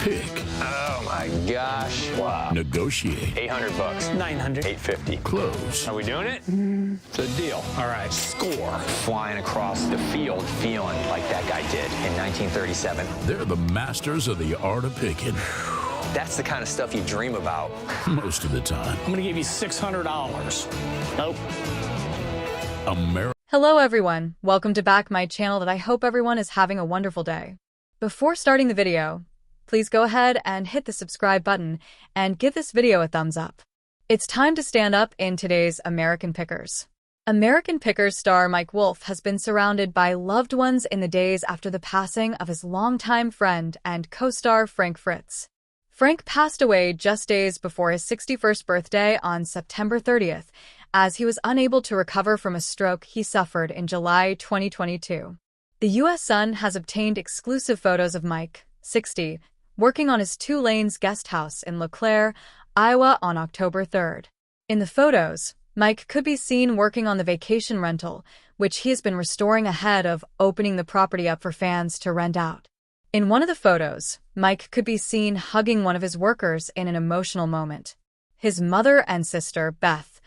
pick. Oh my gosh. Wow. Negotiate. 800 bucks. 900. 850. Close. Are we doing it? It's a deal. All right, score. Flying across the field feeling like that guy did in 1937. They're the masters of the art of picking. That's the kind of stuff you dream about. Most of the time. I'm gonna give you $600. Nope. Hello everyone, welcome to back my channel that I hope everyone is having a wonderful day. Before starting the video, please go ahead and hit the subscribe button and give this video a thumbs up. It's time to stand up in today's American Pickers. American Pickers star Mike Wolfe has been surrounded by loved ones in the days after the passing of his longtime friend and co-star Frank Fritz. Frank passed away just days before his 61st birthday on September 30th, as he was unable to recover from a stroke he suffered in July 2022. The U.S. Sun has obtained exclusive photos of Mike, 60, working on his Two Lanes guest house in LeClaire, Iowa on October 3rd. In the photos, Mike could be seen working on the vacation rental, which he has been restoring ahead of opening the property up for fans to rent out. In one of the photos, Mike could be seen hugging one of his workers in an emotional moment. His mother and sister, Beth,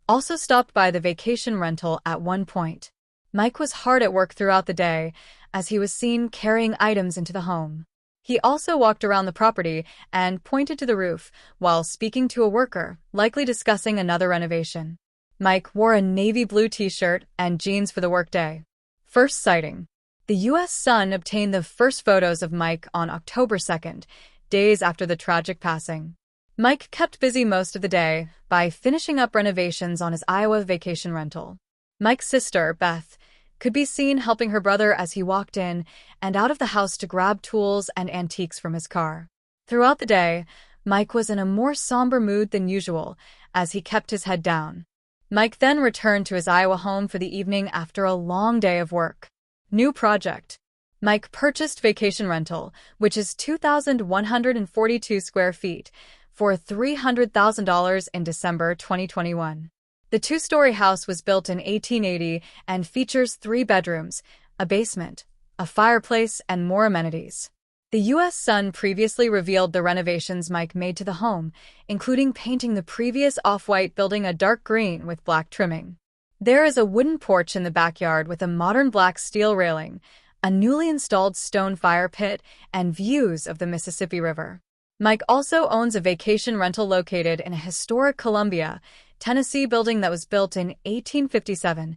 also stopped by the vacation rental at one point. Mike was hard at work throughout the day, as he was seen carrying items into the home. He also walked around the property and pointed to the roof while speaking to a worker, likely discussing another renovation. Mike wore a navy blue t-shirt and jeans for the workday. First sighting. The U.S. Sun obtained the first photos of Mike on October 2nd, days after the tragic passing. Mike kept busy most of the day by finishing up renovations on his Iowa vacation rental. Mike's sister, Beth, could be seen helping her brother as he walked in and out of the house to grab tools and antiques from his car. Throughout the day, Mike was in a more somber mood than usual as he kept his head down. Mike then returned to his Iowa home for the evening after a long day of work. New project. Mike purchased vacation rental, which is 2,142 square feet, for $300,000 in December 2021. The two-story house was built in 1880 and features 3 bedrooms, a basement, a fireplace, and more amenities. The U.S. Sun previously revealed the renovations Mike made to the home, including painting the previous off-white building a dark green with black trimming. There is a wooden porch in the backyard with a modern black steel railing, a newly installed stone fire pit, and views of the Mississippi River. Mike also owns a vacation rental located in a historic Columbia, Tennessee building that was built in 1857.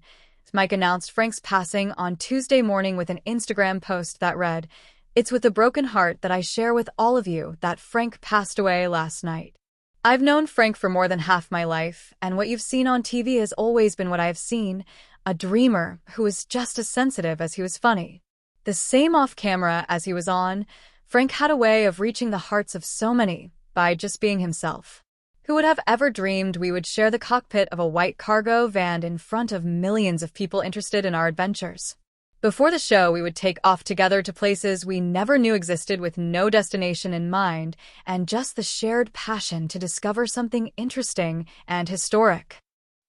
Mike announced Frank's passing on Tuesday morning with an Instagram post that read, "It's with a broken heart that I share with all of you that Frank passed away last night. I've known Frank for more than half my life, and what you've seen on TV has always been what I have seen, a dreamer who was just as sensitive as he was funny." The same off-camera as he was on, Frank had a way of reaching the hearts of so many by just being himself. Who would have ever dreamed we would share the cockpit of a white cargo van in front of millions of people interested in our adventures? Before the show, we would take off together to places we never knew existed with no destination in mind and just the shared passion to discover something interesting and historic.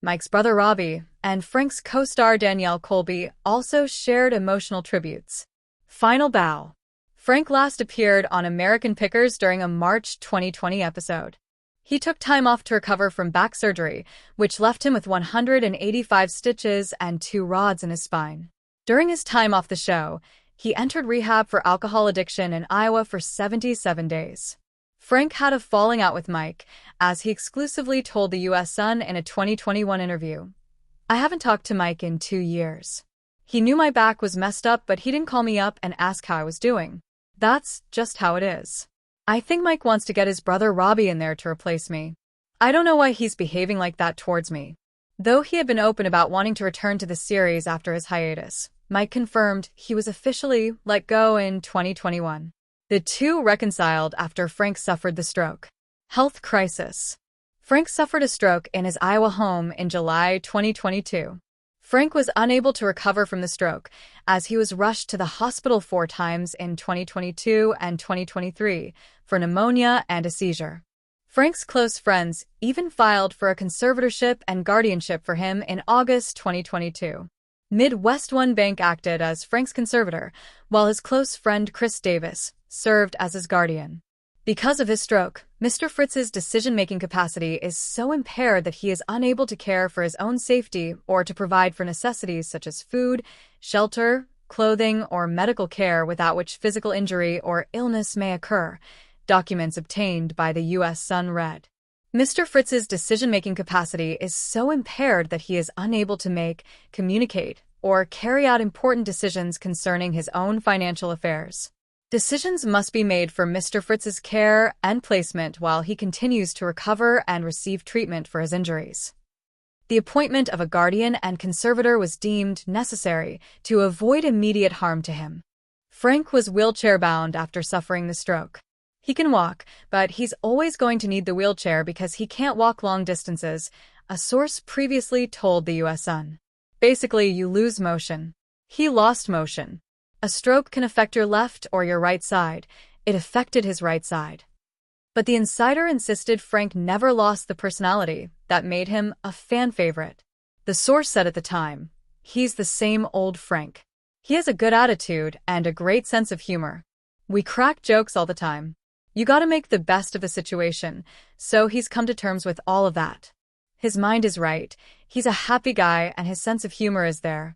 Mike's brother Robbie and Frank's co-star Danielle Colby also shared emotional tributes. Final bow. Frank last appeared on American Pickers during a March 2020 episode. He took time off to recover from back surgery, which left him with 185 stitches and 2 rods in his spine. During his time off the show, he entered rehab for alcohol addiction in Iowa for 77 days. Frank had a falling out with Mike, as he exclusively told the U.S. Sun in a 2021 interview. "I haven't talked to Mike in 2 years. He knew my back was messed up, but he didn't call me up and ask how I was doing. That's just how it is. I think Mike wants to get his brother Robbie in there to replace me. I don't know why he's behaving like that towards me." Though he had been open about wanting to return to the series after his hiatus, Mike confirmed he was officially let go in 2021. The two reconciled after Frank suffered the stroke. Health crisis. Frank suffered a stroke in his Iowa home in July 2022. Frank was unable to recover from the stroke, as he was rushed to the hospital 4 times in 2022 and 2023 for pneumonia and a seizure. Frank's close friends even filed for a conservatorship and guardianship for him in August 2022. Midwest One Bank acted as Frank's conservator, while his close friend Chris Davis served as his guardian. Because of his stroke, Mr. Fritz's decision-making capacity is so impaired that he is unable to care for his own safety or to provide for necessities such as food, shelter, clothing, or medical care without which physical injury or illness may occur, documents obtained by the U.S. Sun read. Mr. Fritz's decision-making capacity is so impaired that he is unable to make, communicate, or carry out important decisions concerning his own financial affairs. Decisions must be made for Mr. Fritz's care and placement while he continues to recover and receive treatment for his injuries. The appointment of a guardian and conservator was deemed necessary to avoid immediate harm to him. Frank was wheelchair-bound after suffering the stroke. He can walk, but he's always going to need the wheelchair because he can't walk long distances, a source previously told the U.S. Sun. Basically, you lose motion. He lost motion. A stroke can affect your left or your right side. It affected his right side. But the insider insisted Frank never lost the personality that made him a fan favorite. The source said at the time, "He's the same old Frank. He has a good attitude and a great sense of humor. We crack jokes all the time. You gotta make the best of the situation, so he's come to terms with all of that. His mind is right, he's a happy guy, and his sense of humor is there."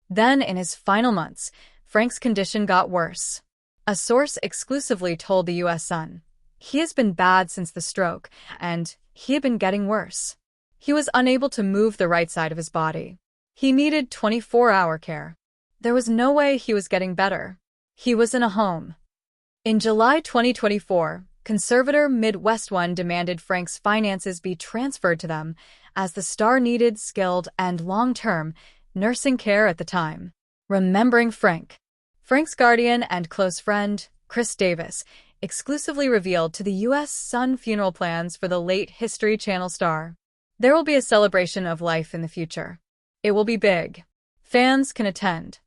Then, in his final months, Frank's condition got worse. A source exclusively told the U.S. Sun, "He has been bad since the stroke, and he had been getting worse. He was unable to move the right side of his body. He needed 24-hour care. There was no way he was getting better. He was in a home." In July 2024, conservator Midwest One demanded Frank's finances be transferred to them, as the star needed skilled and long-term nursing care at the time. Remembering Frank's guardian and close friend, Chris Davis, exclusively revealed to the U.S. Sun funeral plans for the late History Channel star. There will be a celebration of life in the future. It will be big. Fans can attend.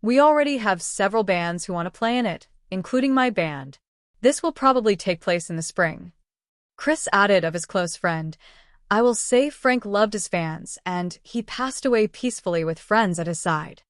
We already have several bands who want to play in it, including my band. This will probably take place in the spring. Chris added of his close friend, "I will say Frank loved his fans, and he passed away peacefully with friends at his side."